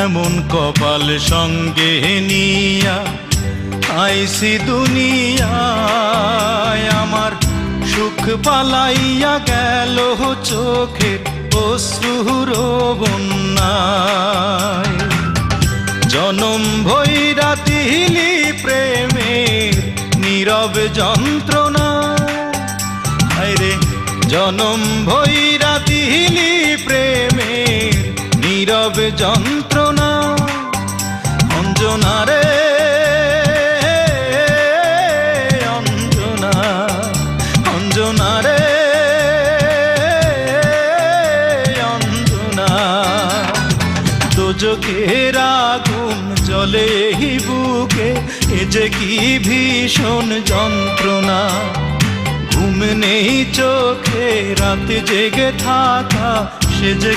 এমন কপাল সঙ্গে নিয়া আইসি দুনিয়ায়, আমার সুখ পালাইয়া গেল চোখের অশ্রুর বন্যায়। জনম ভৈরা তিলি প্রেমের নীরব যন্ত্রণা, আরে জনম ভৈরা তিলি প্রেমের নীরব যন্ত্রণা। অঞ্জনা রে অঞ্জনা, অঞ্জনা রে অঞ্জনা, দোজখের আগুন জ্বলে এই বুকে, এ যে কি ভীষণ যন্ত্রণা। ঘুম নেই চোখে, রাতে জেগে থাকা সে যে